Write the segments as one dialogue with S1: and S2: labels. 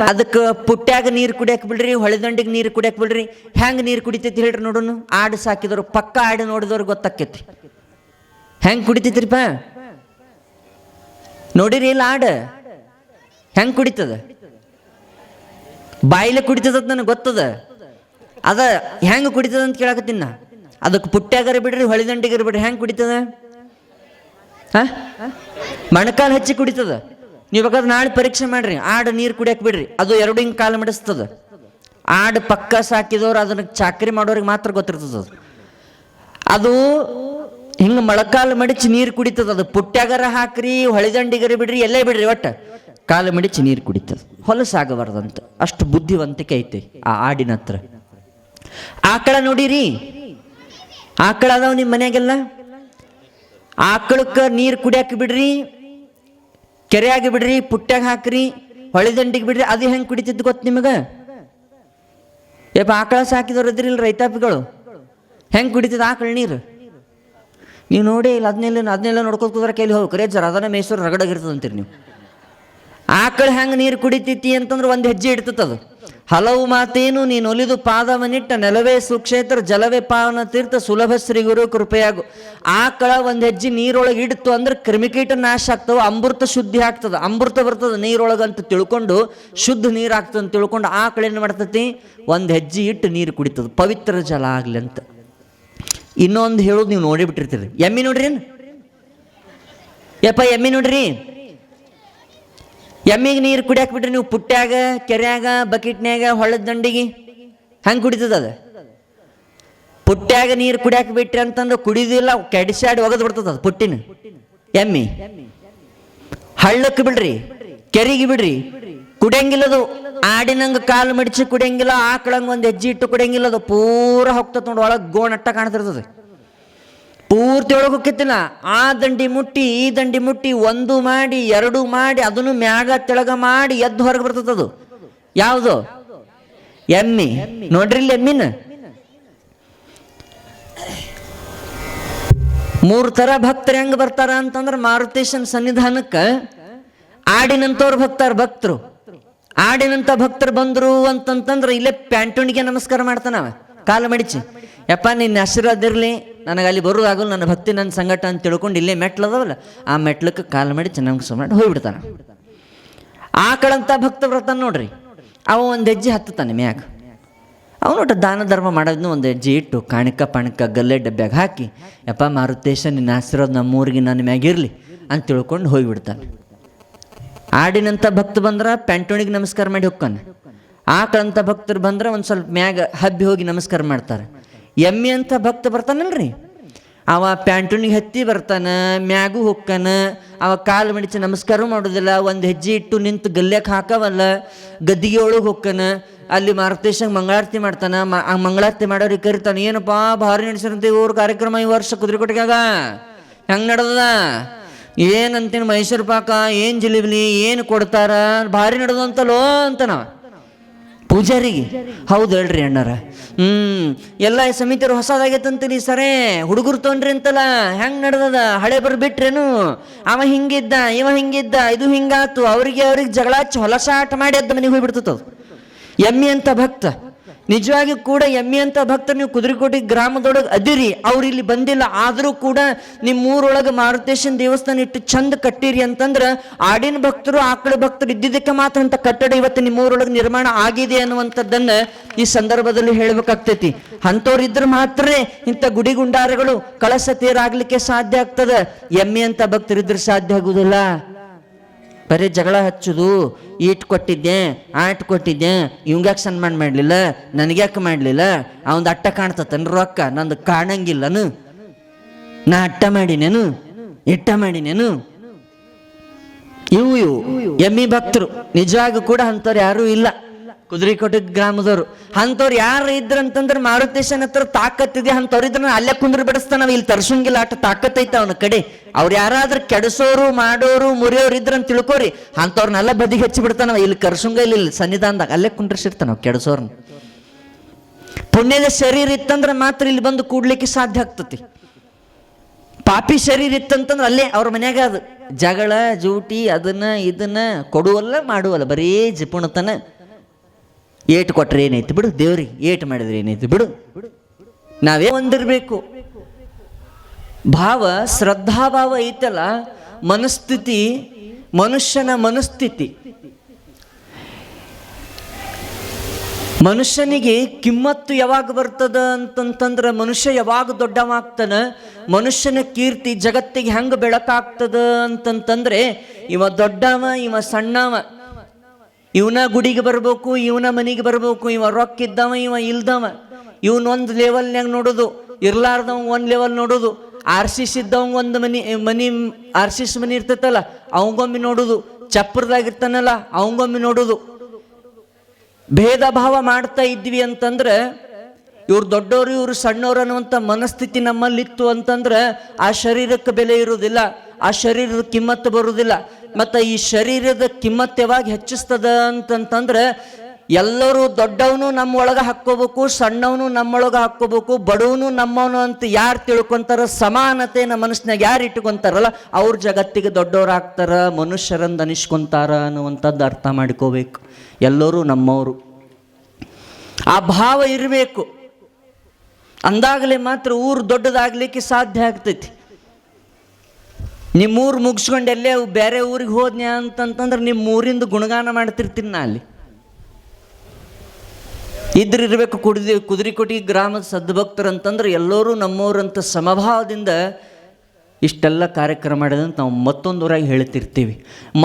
S1: ಅದಕ್ಕೆ ಪುಟ್ಟ್ಯಾಗ ನೀರು ಕುಡಿಯಕ್ ಬಿಡ್ರಿ, ಹೊಳೆದಂಡಿಗೆ ನೀರು ಕುಡಿಯಕ್ ಬಿಡ್ರಿ. ಹೆಂಗೆ ನೀರು ಕುಡಿತೈತಿ ಹೇಳ್ರಿ ನೋಡೋನು. ಆಡು ಸಾಕಿದವ್ರು ಪಕ್ಕ ಆಡು ನೋಡಿದವ್ರು ಗೊತ್ತಾಕೈತಿ ಹೆಂಗೆ ಕುಡಿತೈತ್ರಿಪ್ಪ. ನೋಡಿರಿ ಇಲ್ಲ ಆಡು ಹೆಂಗೆ ಕುಡಿತದ, ಬಾಯಿಲೆ ಕುಡಿತದ ನನಗೆ ಗೊತ್ತದ. ಅದ ಹೆಂಗೆ ಕುಡಿತದ ಅಂತ ಕೇಳಕತ್ತೀನಿ ನಾ. ಅದಕ್ಕೆ ಪುಟ್ಟ್ಯಾಗರ ಬಿಡ್ರಿ ಹೊಳೆದಂಡಿಗರ ಬಿಡ್ರಿ ಹೆಂಗೆ ಕುಡಿತದ? ಮಣಕಾಲು ಹಚ್ಚಿ ಕುಡಿತದ. ನೀವು ಬೇಕಾದ್ರೆ ನಾಳೆ ಪರೀಕ್ಷೆ ಮಾಡ್ರಿ. ಆಡು ನೀರು ಕುಡಿಯಕ್ಕೆ ಬಿಡ್ರಿ, ಅದು ಎರಡು ಹಿಂಗೆ ಕಾಲು ಮಡಿಸ್ತದ. ಆಡು ಪಕ್ಕ ಸಾಕಿದವ್ರು ಅದನ್ನ ಚಾಕರಿ ಮಾಡೋರಿಗೆ ಮಾತ್ರ ಗೊತ್ತಿರ್ತದ. ಅದು ಹಿಂಗೆ ಮೊಳಕಾಲು ಮಡಿಚಿ ನೀರು ಕುಡಿತದ. ಅದು ಪುಟ್ಟ್ಯಾಗರ ಹಾಕ್ರಿ, ಹೊಳೆದಂಡಿಗರ ಬಿಡ್ರಿ, ಎಲ್ಲೇ ಬಿಡ್ರಿ, ಒಟ್ಟು ಕಾಲು ಮಡಿಚಿ ನೀರು ಕುಡಿತದ. ಹೊಲಸಾಗಬಾರ್ದಂತ ಅಷ್ಟು ಬುದ್ಧಿವಂತಿಕೆ ಐತಿ ಆ ಆಡಿನ ಹತ್ರ. ಆಕಳ ನೋಡಿರಿ, ಆಕಳ ಅದಾವ ನಿಮ್ಮ ಮನೆಯಾಗೆಲ್ಲ. ಆಕಳಕ್ಕೆ ನೀರು ಕುಡಿಯಕ್ಕೆ ಬಿಡ್ರಿ, ಕೆರೆಯಾಗಿ ಬಿಡ್ರಿ, ಪುಟ್ಟ್ಯಾಗ ಹಾಕ್ರಿ, ಹೊಳೆದಂಡಿಗೆ ಬಿಡ್ರಿ, ಅದು ಹೆಂಗೆ ಕುಡಿತಿದ್ದು ಗೊತ್ತು ನಿಮಗೆ? ಯಪ್ಪ ಆಕಳ ಸಾಕಿದವ್ರು ಇದ್ರಿಲ್ಲ ರೈತಾಪಿಗಳು, ಹೆಂಗೆ ಕುಡಿತಿದ್ದು ಆಕಳ ನೀರು ನೀವು ನೋಡಿ ಇಲ್ಲ. ಅದನ್ನೆಲ್ಲ ನೋಡ್ಕೊತ ಕೂದ್ರೆ ಕೈಲಿ ಹೋಗಿ ಕರೆ ಜರ ಅದನ್ನ ಮೇಸೂರು ರಗಡಾಗಿರ್ತದೆ ಅಂತೀರಿ ನೀವು. ಆಕಳ ಹೆಂಗೆ ನೀರು ಕುಡಿತೈತಿ ಅಂತಂದ್ರೆ ಒಂದು ಹೆಜ್ಜೆ ಇಡ್ತದ. ಹಲವು ಮಾತೇನು ನೀನು ಒಲಿದು ಪಾದವನಿಟ್ಟ ನೆಲವೇ ಸುಕ್ಷೇತ್ರ ಜಲವೇ ಪಾವನ ತೀರ್ಥ ಸುಲಭ ಶ್ರೀ ಗುರು ಕೃಪೆಯಾಗು. ಆಕಳ ಒಂದು ಹೆಜ್ಜೆ ನೀರೊಳಗೆ ಇಡ್ತು ಅಂದ್ರೆ ಕ್ರಿಮಿಕೀಟ ನಾಶ ಆಗ್ತವೆ, ಅಮೃತ ಶುದ್ಧಿ ಆಗ್ತದೆ, ಅಮೃತ ಬರ್ತದೆ ನೀರೊಳಗಂತ ತಿಳ್ಕೊಂಡು, ಶುದ್ಧ ನೀರು ಆಗ್ತದೆ ಅಂತ ತಿಳ್ಕೊಂಡು ಆಕಳ ಏನು ಮಾಡ್ತತಿ, ಒಂದು ಹೆಜ್ಜೆ ಇಟ್ಟು ನೀರು ಕುಡಿತದೆ, ಪವಿತ್ರ ಜಲ ಆಗ್ಲಿ ಅಂತ. ಇನ್ನೊಂದು ಹೇಳೋದು ನೀವು ನೋಡಿ ಬಿಟ್ಟಿರ್ತೀರಿ. ಎಮ್ಮಿ ನೋಡ್ರಿ ಏನು ಯಪ್ಪ, ಎಮ್ಮಿ ನೋಡ್ರಿ, ಎಮ್ಮಿಗೆ ನೀರು ಕುಡಿಯಾಕ ಬಿಡ್ರಿ ನೀವು. ಪುಟ್ಟ್ಯಾಗ, ಕೆರೆಯಾಗ, ಬಕೆಟ್ನ್ಯಾಗ, ಹೊಳ್ಳದ ದಂಡಿಗೆ ಹಂಗೆ ಕುಡಿತದ. ಅದು ಪುಟ್ಟ್ಯಾಗ ನೀರು ಕುಡಿಯಾಕ ಬಿಟ್ರಿ ಅಂತಂದ್ರೆ ಕುಡಿದಿಲ್ಲ, ಕೆಡಿಸಾಡಿ ಒಗದ್ ಬಿಡ್ತದ ಅದು ಪುಟ್ಟಿನ ಎಮ್ಮಿ. ಹಳ್ಳಕ್ಕೆ ಬಿಡ್ರಿ, ಕೆರೆಗೆ ಬಿಡ್ರಿ, ಕುಡಿಯಂಗಿಲ್ಲದು. ಆಡಿನಂಗೆ ಕಾಲು ಮಡಿಸಿ ಕುಡಿಯಂಗಿಲ್ಲ, ಆಕಳಂಗೆ ಒಂದು ಹೆಜ್ಜೆ ಇಟ್ಟು ಕುಡಿಯಂಗಿಲ್ಲ. ಅದು ಪೂರ ಹೋಗ್ತದ ನೋಡಿ, ಒಳಗೆ ಗೋಣಟ್ಟ ಕಾಣ್ತಿರ್ತದೆ, ಪೂರ್ತಿ ಒಳಗೆ ಹೋಗ್ತಿಲ್ಲ. ಆ ದಂಡಿ ಮುಟ್ಟಿ ಈ ದಂಡಿ ಮುಟ್ಟಿ ಒಂದು ಮಾಡಿ ಎರಡು ಮಾಡಿ ಅದನ್ನು ಮ್ಯಾಗ ತೆಳಗ ಮಾಡಿ ಎದ್ದು ಹೊರಗೆ ಬರ್ತದದು. ಯಾವುದು? ಎಮ್ಮಿ. ನೋಡ್ರಿ ಇಲ್ಲಿ ಎಮ್ಮಿನ 3 ಥರ ಭಕ್ತರು ಹೆಂಗೆ ಬರ್ತಾರ ಅಂತಂದ್ರೆ ಮಾರುತೇಶನ್ ಸನ್ನಿಧಾನಕ್ಕೆ ಆಡಿನಂತವ್ರು ಭಕ್ತರು. ಆಡಿನಂತ ಭಕ್ತರು ಬಂದ್ರು ಅಂತಂತಂದ್ರೆ ಇಲ್ಲೇ ಪ್ಯಾಂಟುಣಿಗೆ ನಮಸ್ಕಾರ ಮಾಡ್ತಾನವ ಕಾಲು ಮಡಿಚಿ. ಯಪ್ಪ ನಿನ್ನ ಆಶೀರ್ವಾದ ಇರಲಿ, ನನಗೆ ಅಲ್ಲಿ ಬರೋದಾಗಲ್ಲ, ನನ್ನ ಭಕ್ತಿ ನನ್ನ ಸಂಗಟ ಅಂತ ತಿಳ್ಕೊಂಡು ಇಲ್ಲೇ ಮೆಟ್ಲದವಲ್ಲ ಆ ಮೆಟ್ಲಕ್ಕೆ ಕಾಲು ಮಡಿಚಿ ನಮಸ್ಕಾರ ಮಾಡಿ ಹೋಗ್ಬಿಡ್ತಾನೆ. ಆಕಳಂತ ಭಕ್ತ ಬರ್ತಾನೆ ನೋಡ್ರಿ, ಅವ ಒಂದು ಹೆಜ್ಜೆ ಹತ್ತಾನೆ ಮ್ಯಾಗ. ಅವನೊಟ್ಟು ದಾನ ಧರ್ಮ ಮಾಡೋದನ್ನು ಒಂದು ಹೆಜ್ಜೆ ಇಟ್ಟು ಕಾಣಿಕ ಪಾಣಿಕ ಗಲ್ಲೆ ಡಬ್ಬ್ಯಾಗ ಹಾಕಿ, ಯಪ್ಪ ಮಾರುತೇಶ ನಿನ್ನ ಆಶೀರ್ವಾದ ನಮ್ಮೂರಿಗೆ ನನ್ನ ಮ್ಯಾಗ ಇರಲಿ ಅಂತ ತಿಳ್ಕೊಂಡು ಹೋಗಿಬಿಡ್ತಾನೆ. ಆಡಿನಂಥ ಭಕ್ತ ಬಂದ್ರೆ ಪ್ಯಾಂಟೋಣಿಗೆ ನಮಸ್ಕಾರ ಮಾಡಿ ಹೋಗ್ತಾನೆ. ಆಕಳಂಥ ಭಕ್ತರು ಬಂದ್ರೆ ಒಂದು ಸ್ವಲ್ಪ ಮ್ಯಾಗ ಹಬ್ಬಿ ಹೋಗಿ ನಮಸ್ಕಾರ ಮಾಡ್ತಾರೆ. ಎಮ್ಮೆ ಅಂತ ಭಕ್ತ ಬರ್ತಾನಲ್ರಿ, ಅವ ಪ್ಯಾಂಟೋಣಿಗೆ ಹತ್ತಿ ಬರ್ತಾನೆ, ಮ್ಯಾಗೂ ಹೋಗ್ತಾನ. ಅವ ಕಾಲು ಮಡಿಸಿ ನಮಸ್ಕಾರ ಮಾಡೋದಿಲ್ಲ, ಒಂದು ಹೆಜ್ಜೆ ಇಟ್ಟು ನಿಂತು ಗಲ್ಯಕ್ಕೆ ಹಾಕವಲ್ಲ, ಗದ್ದಿಗೆ ಒಳಗೆ ಹೋಗ್ತಾನ. ಅಲ್ಲಿ ಮಾರುತೇಶಂಗೆ ಮಂಗಳಾರತಿ ಮಾಡ್ತಾನೆ. ಆ ಮಂಗಳಾರತಿ ಮಾಡೋರಿಗೆ ಕರಿತಾನೆ. ಏನಪ್ಪ ಭಾರಿ ನಡೆಸಿರಂತೆ ಇವ್ರ ಕಾರ್ಯಕ್ರಮ ಈ ವರ್ಷ ಕುದುರೆಕೋಟೆಗಾಗ ಹೆಂಗೆ ನಡೆದ, ಏನಂತೀನಿ ಮೈಸೂರು ಪಾಕ, ಏನು ಜಿಲೇಬಿ, ಏನು ಕೊಡ್ತಾರ, ಭಾರಿ ನಡೆದಂತಲೋ ಅಂತ ನಾವು ಪೂಜಾರಿಗೆ. ಹೌದು ಹೇಳ್ರಿ ಅಣ್ಣಾರ, ಎಲ್ಲ ಸಮಿತಿಯರು ಹೊಸದಾಗೈತಂತೀರಿ ಸರೇ, ಹುಡುಗರು ತೊಗೊಂಡ್ರಿ ಅಂತಲ್ಲ, ಹೆಂಗೆ ನಡೆದದ, ಹಳೆ ಬರ್ಬಿಟ್ರೇನು, ಅವ ಹಿಂಗಿದ್ದ ಇವ ಹಿಂಗಿದ್ದ, ಇದು ಹಿಂಗಾತು, ಅವ್ರಿಗೆ ಜಗಳ ಹಚ್ಚಿ ಹೊಲಸಾಟ ಮಾಡಿ ಅದ್ದ ಮನೆಗೆ ಹೋಗ್ಬಿಡ್ತದ. ಎಮ್ಮಿ ಅಂತ ಭಕ್ತ ನಿಜವಾಗಿ ಕೂಡ ಎಮ್ಮಿ ಅಂತ ಭಕ್ತರು ನೀವು ಕುದುರೆಕೋಟೆ ಗ್ರಾಮದೊಳಗೆ ಅದಿರಿ, ಅವ್ರು ಇಲ್ಲಿ ಬಂದಿಲ್ಲ, ಆದರೂ ಕೂಡ ನಿಮ್ಮೂರೊಳಗೆ ಮಾರುತೇಶನ ದೇವಸ್ಥಾನ ಇಟ್ಟು ಚಂದ ಕಟ್ಟಿರಿ ಅಂತಂದ್ರೆ ಆಡಿನ ಭಕ್ತರು ಆಕಳ ಭಕ್ತರು ಇದ್ದಿದ್ದಕ್ಕೆ ಮಾತ್ರ ಅಂತ ಕಟ್ಟಡ ಇವತ್ತು ನಿಮ್ಮೂರೊಳಗೆ ನಿರ್ಮಾಣ ಆಗಿದೆ ಅನ್ನುವಂಥದ್ದನ್ನ ಈ ಸಂದರ್ಭದಲ್ಲಿ ಹೇಳ್ಬೇಕಾಗ್ತೈತಿ. ಅಂಥವ್ರು ಇದ್ರೆ ಮಾತ್ರ ಇಂಥ ಗುಡಿ ಗುಂಡಾರಗಳು ಕಳಸ ತೇರಾಗ್ಲಿಕ್ಕೆ ಸಾಧ್ಯ ಆಗ್ತದೆ. ಎಮ್ಮಿ ಅಂತ ಭಕ್ತರಿದ್ರೆ ಸಾಧ್ಯ ಆಗುದಿಲ್ಲ. ಬರೀ ಜಗಳ ಹಚ್ಚುದು, ಈಟ್ ಕೊಟ್ಟಿದ್ದೆ ಆಟ್ ಕೊಟ್ಟಿದ್ದೆ, ಇವಂಗ್ಯಾಕೆ ಸನ್ಮಾನ ಮಾಡಲಿಲ್ಲ, ನನಗ್ಯಾಕೆ ಮಾಡಲಿಲ್ಲ, ಅವಂದು ಅಟ್ಟ ಕಾಣ್ತತನ್ ರೊಕ್ಕ, ನಂದು ಕಾಣಂಗಿಲ್ಲನು, ನಾ ಅಟ್ಟ ಮಾಡಿನೇನು ಇಟ್ಟ ಮಾಡಿನೇನು. ಇವು ಎಮ್ಮಿ ಭಕ್ತರು ನಿಜವಾಗೂ ಕೂಡ ಅಂಥವ್ರು ಯಾರೂ ಇಲ್ಲ ಕುದುರೆಕೋಟೆ ಗ್ರಾಮದವರು. ಅಂಥವ್ರು ಯಾರು ಇದ್ರಂತಂದ್ರೆ ಮಾರುತೇಶನ ಹತ್ರ ತಾಕತ್ತಿದೆ, ಅಂಥವ್ರು ಇದ್ರ ಅಲ್ಲೇ ಕುಂದ್ರ ಬಿಡಿಸ್ತಾನ, ಇಲ್ಲಿ ತರ್ಸಂಗಿಲ್ಲ, ಅಟ್ಟ ತಾಕತ್ತೈತೆ ಅವನ ಕಡೆ. ಅವ್ರು ಯಾರಾದ್ರೂ ಕೆಡಿಸೋರು ಮಾಡೋರು ಮುರಿಯೋರು ಇದ್ರಂತ ತಿಳ್ಕೋರಿ, ಅಂಥವ್ರನ್ನೆಲ್ಲ ಬದಿಗೆ ಹಚ್ಚಿ ಬಿಡ್ತಾನ, ಇಲ್ಲಿ ಕರ್ಸಂಗ ಇಲ್ಲಿ ಸನ್ನಿಧಾನದಾಗ ಅಲ್ಲೇ ಕುಂಡ್ರಿಸಿರ್ತಾನ ನಾವು ಕೆಡಿಸೋರ್ನ. ಪುಣ್ಯದ ಶರೀರ ಇತ್ತಂದ್ರೆ ಮಾತ್ರ ಇಲ್ಲಿ ಬಂದು ಕೂಡ್ಲಿಕ್ಕೆ ಸಾಧ್ಯ ಆಗ್ತತಿ. ಪಾಪಿ ಶರೀರ ಇತ್ತಂತಂದ್ರೆ ಅಲ್ಲೇ ಅವ್ರ ಮನ್ಯಾಗ ಅದು ಜಗಳ ಜೂಟಿ ಇದನ್ನ ಕೊಡುವಲ್ಲ ಮಾಡುವಲ್ಲ, ಬರೀ ಜಿಪುಣತನ. ಏಟು ಕೊಟ್ರೆ ಏನೈತಿ ಬಿಡು, ದೇವ್ರಿಗೆ ಏಟು ಮಾಡಿದ್ರೆ ಏನೈತಿ ಬಿಡು. ನಾವೇ ಹೊಂದಿರಬೇಕು ಭಾವ, ಶ್ರದ್ಧಾಭಾವ ಐತಲ್ಲ, ಮನಸ್ಥಿತಿ, ಮನುಷ್ಯನ ಮನಸ್ಥಿತಿ. ಮನುಷ್ಯನಿಗೆ ಕಿಮ್ಮತ್ತು ಯಾವಾಗ ಬರ್ತದ ಅಂತಂತಂದ್ರೆ ಮನುಷ್ಯ ಯಾವಾಗ ದೊಡ್ಡವಾಗ್ತಾನ, ಮನುಷ್ಯನ ಕೀರ್ತಿ ಜಗತ್ತಿಗೆ ಹೆಂಗೆ ಬೆಳಕಾಗ್ತದ ಅಂತಂತಂದ್ರೆ ಇವ ದೊಡ್ಡವ ಇವ ಸಣ್ಣವ, ಇವನ ಗುಡಿಗೆ ಬರ್ಬೇಕು ಇವನ ಮನೆಗೆ ಬರ್ಬೇಕು, ಇವ ರೊಕ್ಕ ಇದ್ದವ ಇವ ಇಲ್ದವ, ಇವನ್ ಒಂದು ಲೆವೆಲ್ನಾಗ ನೋಡೋದು, ಇರ್ಲಾರ್ದವ ಒಂದು ಲೆವೆಲ್ ನೋಡೋದು, ಆರ್ಸಿಸ್ ಇದ್ದವಂಗ ಒಂದು ಮನಿ ಆರ್ಸಿಸ್ ಮನಿ ಇರ್ತೈತಲ್ಲ ಅವಂಗೊಮ್ಮೆ ನೋಡೋದು, ಚಪ್ಪರದಾಗಿರ್ತಾನಲ್ಲ ಅವಂಗೊಮ್ಮೆ ನೋಡೋದು. ಭೇದ ಭಾವ ಮಾಡ್ತಾ ಇದ್ವಿ ಅಂತಂದ್ರೆ ಇವ್ರು ದೊಡ್ಡವರು ಇವ್ರು ಸಣ್ಣವ್ರು ಅನ್ನುವಂಥ ಮನಸ್ಥಿತಿ ನಮ್ಮಲ್ಲಿತ್ತು ಅಂತಂದ್ರೆ ಆ ಶರೀರಕ್ಕೆ ಬೆಲೆ ಇರುವುದಿಲ್ಲ, ಆ ಶರೀರದ ಕಿಮ್ಮತ್ತು ಬರುವುದಿಲ್ಲ. ಮತ್ತು ಈ ಶರೀರದ ಕಿಮ್ಮತ್ತು ಯಾವಾಗ ಹೆಚ್ಚಿಸ್ತದ ಅಂತಂತಂದ್ರೆ ಎಲ್ಲರೂ ದೊಡ್ಡವನು ನಮ್ಮೊಳಗೆ ಹಾಕ್ಕೋಬೇಕು, ಸಣ್ಣವನು ನಮ್ಮೊಳಗೆ ಹಾಕ್ಕೋಬೇಕು, ಬಡವನು ನಮ್ಮವನು ಅಂತ ಯಾರು ತಿಳ್ಕೊಂತಾರ, ಸಮಾನತೆನ ಮನಸ್ಸಿನಾಗ ಯಾರು ಇಟ್ಕೊಂತಾರಲ್ಲ ಅವ್ರ ಜಗತ್ತಿಗೆ ದೊಡ್ಡವ್ರು ಆಗ್ತಾರ, ಮನುಷ್ಯರಂದು ಅನಿಸ್ಕೊಂತಾರ ಅನ್ನುವಂಥದ್ದು ಅರ್ಥ ಮಾಡ್ಕೋಬೇಕು. ಎಲ್ಲರೂ ನಮ್ಮವರು, ಆ ಭಾವ ಇರಬೇಕು. ಅಂದಾಗಲೇ ಮಾತ್ರ ಊರು ದೊಡ್ಡದಾಗಲಿಕ್ಕೆ ಸಾಧ್ಯ ಆಗ್ತೈತಿ. ನಿಮ್ಮೂರು ಮುಗಿಸ್ಕೊಂಡು ಎಲ್ಲೇ ಬೇರೆ ಊರಿಗೆ ಹೋದ್ನ್ಯಾ ಅಂತಂತಂದ್ರೆ ನಿಮ್ಮ ಊರಿಂದ ಗುಣಗಾನ ಮಾಡ್ತಿರ್ತೀನಿ ನಾ ಅಲ್ಲಿ. ಇದ್ರಿರ್ಬೇಕು ಕುದುರೆಕೋಟೆ ಗ್ರಾಮದ ಸದ್ಭಕ್ತರು ಅಂತಂದ್ರೆ ಎಲ್ಲರೂ ನಮ್ಮೂರಂತ ಸಮಭಾವದಿಂದ ಇಷ್ಟೆಲ್ಲ ಕಾರ್ಯಕ್ರಮ ಮಾಡಿದಂತ ನಾವು ಮತ್ತೊಂದು ಊರಾಗಿ ಹೇಳ್ತಿರ್ತೀವಿ.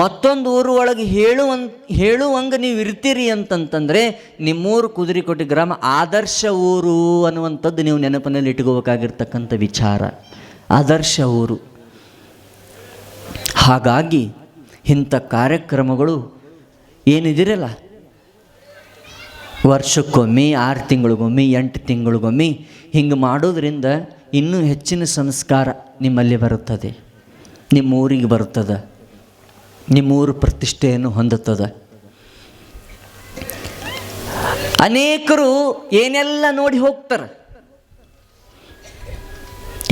S1: ಮತ್ತೊಂದು ಊರು ಒಳಗೆ ಹೇಳುವಂಗೆ ನೀವು ಇರ್ತೀರಿ ಅಂತಂತಂದರೆ ನಿಮ್ಮೂರು ಕುದುರೆಕೋಟೆ ಗ್ರಾಮ ಆದರ್ಶ ಊರು ಅನ್ನುವಂಥದ್ದು ನೀವು ನೆನಪಿನಲ್ಲಿ ಇಟ್ಕೋಬೇಕಾಗಿರ್ತಕ್ಕಂಥ ವಿಚಾರ. ಆದರ್ಶ ಊರು. ಹಾಗಾಗಿ ಇಂಥ ಕಾರ್ಯಕ್ರಮಗಳು ಏನಿದಿರಲ್ಲ, ವರ್ಷಕ್ಕೊಮ್ಮೆ 6 ತಿಂಗಳಿಗೊಮ್ಮೆ 8 ತಿಂಗಳಿಗೊಮ್ಮೆ ಹಿಂಗೆ ಮಾಡೋದ್ರಿಂದ ಇನ್ನೂ ಹೆಚ್ಚಿನ ಸಂಸ್ಕಾರ ನಿಮ್ಮಲ್ಲಿ ಬರುತ್ತದೆ, ನಿಮ್ಮೂರಿಗೆ ಬರುತ್ತದೆ, ನಿಮ್ಮೂರು ಪ್ರತಿಷ್ಠೆಯನ್ನು ಹೊಂದುತ್ತದೆ. ಅನೇಕರು ಏನೆಲ್ಲ ನೋಡಿ ಹೋಗ್ತಾರೆ.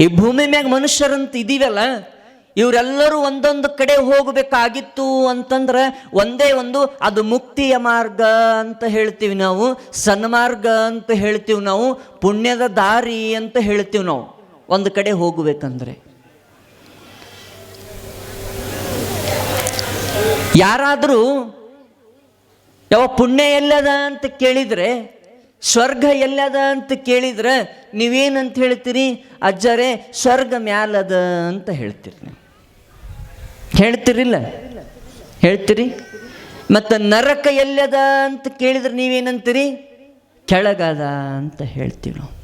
S1: ಈ ಭೂಮಿ ಮ್ಯಾಗ ಮನುಷ್ಯರಂತ ಇದೀವಲ್ಲ, ಇವರೆಲ್ಲರೂ ಒಂದೊಂದು ಕಡೆ ಹೋಗಬೇಕಾಗಿತ್ತು ಅಂತಂದ್ರೆ ಒಂದೇ ಒಂದು, ಅದು ಮುಕ್ತಿಯ ಮಾರ್ಗ ಅಂತ ಹೇಳ್ತೀವಿ ನಾವು, ಸನ್ಮಾರ್ಗ ಅಂತ ಹೇಳ್ತೀವಿ ನಾವು, ಪುಣ್ಯದ ದಾರಿ ಅಂತ ಹೇಳ್ತೀವಿ ನಾವು. ಒಂದು ಕಡೆ ಹೋಗಬೇಕಂದ್ರೆ ಯಾರಾದರೂ ಯಾವ ಪುಣ್ಯ ಎಲ್ಲದ ಅಂತ ಕೇಳಿದರೆ, ಸ್ವರ್ಗ ಎಲ್ಲದ ಅಂತ ಕೇಳಿದ್ರೆ ನೀವೇನಂತ ಹೇಳ್ತೀರಿ? ಅಜ್ಜರೇ ಸ್ವರ್ಗ ಮ್ಯಾಲದ ಅಂತ ಹೇಳ್ತೀರಿ. ನೀವು ಹೇಳ್ತೀರಿಲ್ಲ? ಹೇಳ್ತೀರಿ. ಮತ್ತು ನರಕ ಎಲ್ಲದ ಅಂತ ಕೇಳಿದ್ರೆ ನೀವೇನಂತೀರಿ? ಕೆಳಗದ ಅಂತ ಹೇಳ್ತೀವಿ ನಾವು.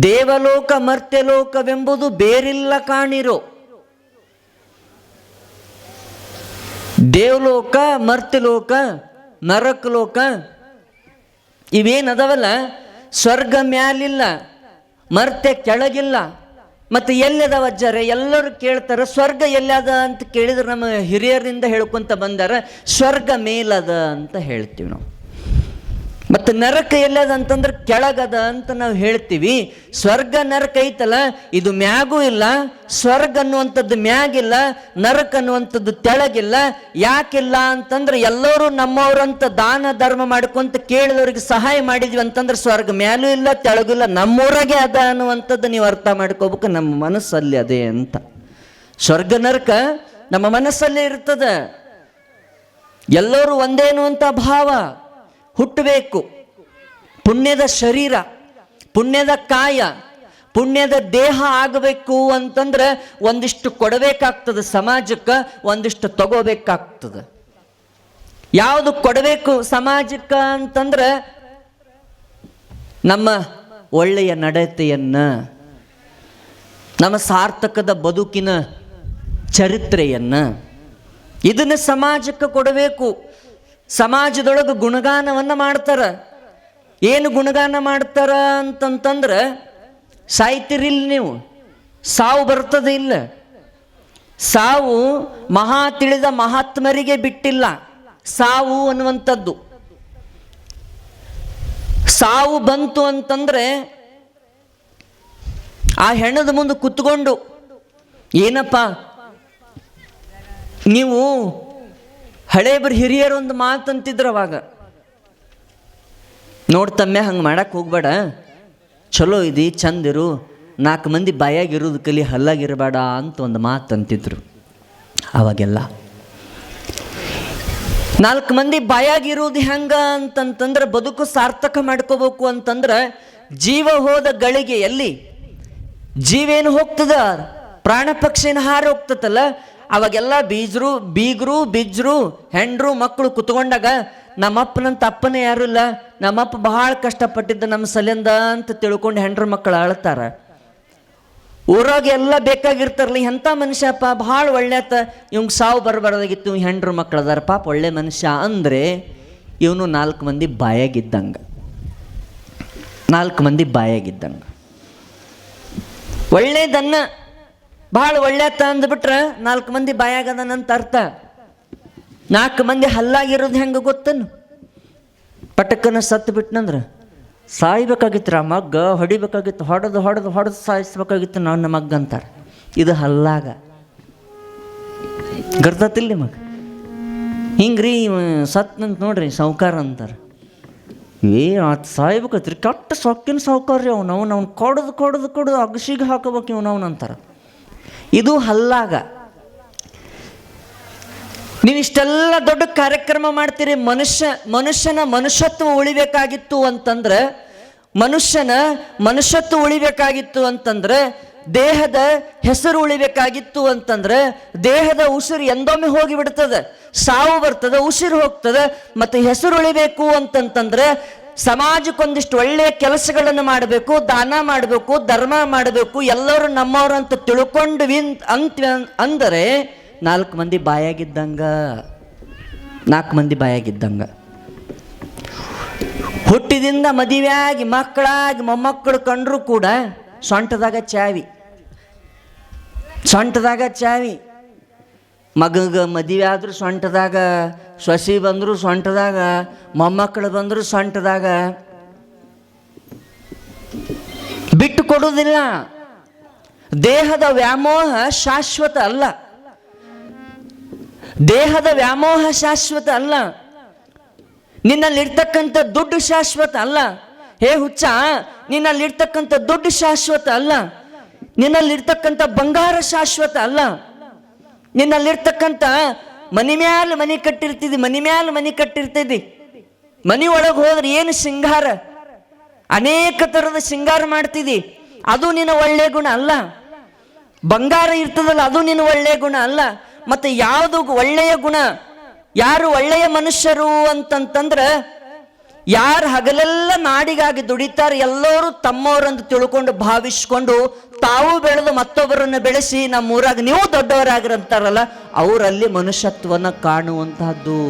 S1: ದೇವಲೋಕ ಮರ್ತ್ಯಲೋಕವೆಂಬುದು ಬೇರಿಲ್ಲ ಕಾಣಿರೋ. ದೇವಲೋಕ, ಮರ್ತ್ಯಲೋಕ, ನರಕ ಲೋಕ ಇವೇನದವಲ್ಲ, ಸ್ವರ್ಗ ಮ್ಯಾಲಿಲ್ಲ, ಮರ್ತ್ಯ ಕೆಳಗಿಲ್ಲ. ಮತ್ತು ಎಲ್ಲದವ ಅಜ್ಜರೆ? ಎಲ್ಲರೂ ಕೇಳ್ತಾರೆ ಸ್ವರ್ಗ ಎಲ್ಲದ ಅಂತ ಕೇಳಿದ್ರೆ ನಮ್ಮ ಹಿರಿಯರಿಂದ ಹೇಳ್ಕೊಂತ ಬಂದಾರ ಸ್ವರ್ಗ ಮೇಲದ ಅಂತ ಹೇಳ್ತೀವಿ ನಾವು. ಮತ್ತು ನರಕ ಎಲ್ಲದ ಅಂತಂದ್ರೆ ಕೆಳಗದ ಅಂತ ನಾವು ಹೇಳ್ತೀವಿ. ಸ್ವರ್ಗ ನರಕ ಐತಲ್ಲ, ಇದು ಮ್ಯಾಗೂ ಇಲ್ಲ, ಸ್ವರ್ಗ ಅನ್ನುವಂಥದ್ದು ಮ್ಯಾಗಿಲ್ಲ, ನರಕ ಅನ್ನುವಂಥದ್ದು ತೆಳಗಿಲ್ಲ. ಯಾಕಿಲ್ಲ ಅಂತಂದ್ರೆ ಎಲ್ಲರೂ ನಮ್ಮವ್ರಂತ ದಾನ ಧರ್ಮ ಮಾಡ್ಕೊಂತ ಕೇಳಿದವ್ರಿಗೆ ಸಹಾಯ ಮಾಡಿದ್ವಿ ಅಂತಂದ್ರೆ ಸ್ವರ್ಗ ಮ್ಯಾಲೂ ಇಲ್ಲ ತೆಳಗೂ ಇಲ್ಲ, ನಮ್ಮೂರಾಗೆ ಅದ ಅನ್ನುವಂಥದ್ದು ನೀವು ಅರ್ಥ ಮಾಡ್ಕೋಬೇಕು. ನಮ್ಮ ಮನಸ್ಸಲ್ಲಿ ಅದೇ ಅಂತ. ಸ್ವರ್ಗ ನರಕ ನಮ್ಮ ಮನಸ್ಸಲ್ಲೇ ಇರ್ತದೆ. ಎಲ್ಲರೂ ಒಂದೇನು ಅಂತ ಭಾವ ಹುಟ್ಟಬೇಕು. ಪುಣ್ಯದ ಶರೀರ, ಪುಣ್ಯದ ಕಾಯ, ಪುಣ್ಯದ ದೇಹ ಆಗಬೇಕು ಅಂತಂದ್ರೆ ಒಂದಿಷ್ಟು ಕೊಡಬೇಕಾಗ್ತದೆ ಸಮಾಜಕ್ಕೆ, ಒಂದಿಷ್ಟು ತಗೋಬೇಕಾಗ್ತದೆ. ಯಾವುದು ಕೊಡಬೇಕು ಸಮಾಜಕ್ಕೆ ಅಂತಂದ್ರೆ ನಮ್ಮ ಒಳ್ಳೆಯ ನಡತೆಯನ್ನ, ನಮ್ಮ ಸಾರ್ಥಕದ ಬದುಕಿನ ಚರಿತ್ರೆಯನ್ನ, ಇದನ್ನು ಸಮಾಜಕ್ಕೆ ಕೊಡಬೇಕು. ಸಮಾಜದೊಳಗೆ ಗುಣಗಾನವನ್ನು ಮಾಡ್ತಾರೆ. ಏನು ಗುಣಗಾನ ಮಾಡ್ತಾರ ಅಂತಂತಂದ್ರೆ, ಸಾಯ್ತಿರಿಲ್ಲ ನೀವು, ಸಾವು ಬರ್ತದೆ ಇಲ್ಲ. ಸಾವು ಮಹಾ ತಿಳಿದ ಮಹಾತ್ಮರಿಗೆ ಬಿಟ್ಟಿಲ್ಲ. ಸಾವು ಅನ್ನುವಂಥದ್ದು, ಸಾವು ಬಂತು ಅಂತಂದ್ರೆ ಆ ಹೆಣ್ಣದ ಮುಂದೆ ಕುತ್ಕೊಂಡು, ಏನಪ್ಪ ನೀವು ಹಳೇಬ್ರು ಹಿರಿಯರು ಒಂದು ಮಾತಂತಿದ್ರು ಅವಾಗ, ನೋಡ್ತಮ್ಮೆ ಹಂಗೆ ಮಾಡಕ್ಕೆ ಹೋಗ್ಬೇಡ, ಚಲೋ ಇದಿ, ಚಂದಿರು, 4 ಮಂದಿ ಬಾಯಾಗಿರೋದು ಕಲಿ, ಹಲ್ಲಾಗಿರಬೇಡ ಅಂತ ಒಂದು ಮಾತು ಅಂತಿದ್ರು ಅವಾಗೆಲ್ಲ. 4 ಮಂದಿ ಬಾಯಾಗಿರೋದು ಹೆಂಗ ಅಂತಂತಂದ್ರೆ ಬದುಕು ಸಾರ್ಥಕ ಮಾಡ್ಕೋಬೇಕು ಅಂತಂದ್ರೆ ಜೀವ ಹೋದ ಗಳಿಗೆ ಎಲ್ಲಿ ಜೀವೇನು ಹೋಗ್ತದ, ಪ್ರಾಣ ಪಕ್ಷಿನ ಹಾರ ಹೋಗ್ತತಲ್ಲ, ಅವಾಗೆಲ್ಲ ಬೀಗರು ಬಿಜ್ರು ಹೆಂಡ್ರು ಮಕ್ಕಳು ಕುತ್ಕೊಂಡಾಗ ನಮ್ಮಪ್ಪನಂತ ಅಪ್ಪನೇ ಯಾರು ಇಲ್ಲ, ನಮ್ಮಪ್ಪ ಬಹಳ ಕಷ್ಟಪಟ್ಟಿದ್ದ ನಮ್ಮ ಸಲಿಂದ ಅಂತ ತಿಳ್ಕೊಂಡು ಹೆಂಡ್ರ ಮಕ್ಕಳು ಅಳ್ತಾರ. ಊರಾಗ ಎಲ್ಲ ಬೇಕಾಗಿರ್ತಾರಲ್ಲ, ಎಂಥ ಮನುಷ್ಯಪ್ಪ ಭಾಳ ಒಳ್ಳೆತ, ಇವಂಗೆ ಸಾವು ಬರಬಾರ್ದಾಗಿತ್ತು, ಹೆಂಡ್ರು ಮಕ್ಕಳು ಅದಾರ ಪಾಪ ಒಳ್ಳೆ ಮನುಷ್ಯ ಅಂದರೆ ಇವನು 4 ಮಂದಿ ಬಾಯಾಗಿದ್ದಂಗೆ, 4 ಮಂದಿ ಬಾಯಾಗಿದ್ದಂಗೆ. ಒಳ್ಳೇದನ್ನ ಭಾಳ ಒಳ್ಳೆತ ಅಂದ್ಬಿಟ್ರೆ 4 ಮಂದಿ ಬಾಯಾಗದನಂತ ಅರ್ಥ. 4 ಮಂದಿ ಹಲ್ಲಾಗಿರೋದು ಹೆಂಗೆ ಗೊತ್ತನು? ಪಟಕ್ಕನ ಸತ್ತು ಬಿಟ್ನಂದ್ರೆ ಸಾಯ್ಬೇಕಾಗಿತ್ತು, ಆ ಮಗ್ಗ ಹೊಡಿಬೇಕಾಗಿತ್ತು, ಹೊಡೆದು ಸಾಯಿಸ್ಬೇಕಾಗಿತ್ತು ನನ್ನ ಮಗ್ಗ ಅಂತಾರೆ. ಇದು ಹಲ್ಲಾಗ ಗರ್ತತಿಲ್ಲ ನಿಮಗೆ. ಹಿಂಗ್ರಿ ಸತ್ನಂತ ನೋಡ್ರಿ ಸಾವ್ಕಾರ ಅಂತಾರೆ. ಅದು ಸಾಯ್ಬೇಕತ್ರಿ, ಕೆಟ್ಟ ಸೊಕ್ಕಿನ ಸಾವ್ಕಾರ ರೀ ಅವ್ನು ಕೊಡೋದು ಅಗಸಿಗೆ ಹಾಕೋಬೇಕು ಇವನವನು ಅಂತಾರೆ. ಇದು ಹಲ್ಲಾಗ. ನೀವು ಇಷ್ಟೆಲ್ಲ ದೊಡ್ಡ ಕಾರ್ಯಕ್ರಮ ಮಾಡ್ತೀರಿ. ಮನುಷ್ಯನ ಮನುಷ್ಯತ್ವ ಉಳಿಬೇಕಾಗಿತ್ತು ಅಂತಂದ್ರೆ, ಮನುಷ್ಯತ್ವ ಉಳಿಬೇಕಾಗಿತ್ತು ಅಂತಂದ್ರೆ, ದೇಹದ ಹೆಸರು ಉಳಿಬೇಕಾಗಿತ್ತು ಅಂತಂದ್ರೆ, ದೇಹದ ಉಸಿರು ಎಂದೊಮ್ಮೆ ಹೋಗಿಬಿಡ್ತದೆ, ಸಾವು ಬರ್ತದೆ, ಉಸಿರು ಹೋಗ್ತದೆ. ಮತ್ತು ಹೆಸರು ಉಳಿಬೇಕು ಅಂತಂತಂದ್ರೆ ಸಮಾಜಕ್ಕೊಂದಿಷ್ಟು ಒಳ್ಳೆಯ ಕೆಲಸಗಳನ್ನು ಮಾಡಬೇಕು, ದಾನ ಮಾಡಬೇಕು, ಧರ್ಮ ಮಾಡಬೇಕು, ಎಲ್ಲರೂ ನಮ್ಮವ್ರು ಅಂತ ತಿಳ್ಕೊಂಡು ಅಂದರೆ 4 ಮಂದಿ ಬಾಯಾಗಿದ್ದಂಗ, 4 ಮಂದಿ ಬಾಯಾಗಿದ್ದಂಗ. ಹುಟ್ಟಿದಿಂದ ಮದುವೆಯಾಗಿ ಮಕ್ಕಳಾಗಿ ಮೊಮ್ಮಕ್ಕಳು ಕಂಡ್ರು ಕೂಡ ಸೊಂಟದಾಗ ಚಾವಿ. ಮಗಗ ಮದುವೆ ಆದರೂ ಸೊಂಟದಾಗ, ಸೊಸಿ ಬಂದರು ಸೊಂಟದಾಗ, ಮೊಮ್ಮಕ್ಕಳು ಬಂದರು ಸೊಂಟದಾಗ. ಬಿಟ್ಟು ಕೊಡುವುದಿಲ್ಲ. ದೇಹದ ವ್ಯಾಮೋಹ ಶಾಶ್ವತ ಅಲ್ಲ. ದೇಹದ ವ್ಯಾಮೋಹ ಶಾಶ್ವತ ಅಲ್ಲ. ನಿನ್ನಲ್ಲಿರ್ತಕ್ಕಂಥ ದುಡ್ಡು ಶಾಶ್ವತ ಅಲ್ಲ. ಹೇ ಹುಚ್ಚ, ನಿನ್ನಲ್ಲಿರ್ತಕ್ಕಂಥ ದುಡ್ಡು ಶಾಶ್ವತ ಅಲ್ಲ. ನಿನ್ನಲ್ಲಿರ್ತಕ್ಕಂಥ ಬಂಗಾರ ಶಾಶ್ವತ ಅಲ್ಲ. ನಿನ್ನಲ್ಲಿರ್ತಕ್ಕಂಥ ಮನಿ ಮ್ಯಾಲ ಮನಿ ಕಟ್ಟಿರ್ತಿದ್ದಿ, ಮನಿ ಒಳಗೆ ಹೋದ್ರೆ ಏನು ಶೃಂಗಾರ, ಅನೇಕ ಥರದ ಶೃಂಗಾರ ಮಾಡ್ತಿದ್ದಿ, ಅದು ನಿನ್ನ ಒಳ್ಳೆಯ ಗುಣ ಅಲ್ಲ. ಬಂಗಾರ ಇರ್ತದಲ್ಲ, ಅದು ನಿನ್ನ ಒಳ್ಳೆಯ ಗುಣ ಅಲ್ಲ. ಮತ್ತೆ ಯಾವುದು ಒಳ್ಳೆಯ ಗುಣ? ಯಾರು ಒಳ್ಳೆಯ ಮನುಷ್ಯರು ಅಂತಂತಂದ್ರೆ ಯಾರು ಹಗಲೆಲ್ಲ ನಾಡಿಗಾಗಿ ದುಡಿತಾರೆ, ಎಲ್ಲರೂ ತಮ್ಮವರಂತ ತಿಳ್ಕೊಂಡು ಭಾವಿಸ್ಕೊಂಡು ತಾವು ಬೆಳೆದು ಮತ್ತೊಬ್ಬರನ್ನು ಬೆಳೆಸಿ ನಮ್ಮೂರಾಗ ನೀವು ದೊಡ್ಡವರಾಗಿರಂತಾರಲ್ಲ, ಅವರಲ್ಲಿ ಮನುಷ್ಯತ್ವನ ಕಾಣುವಂತಹದ್ದು.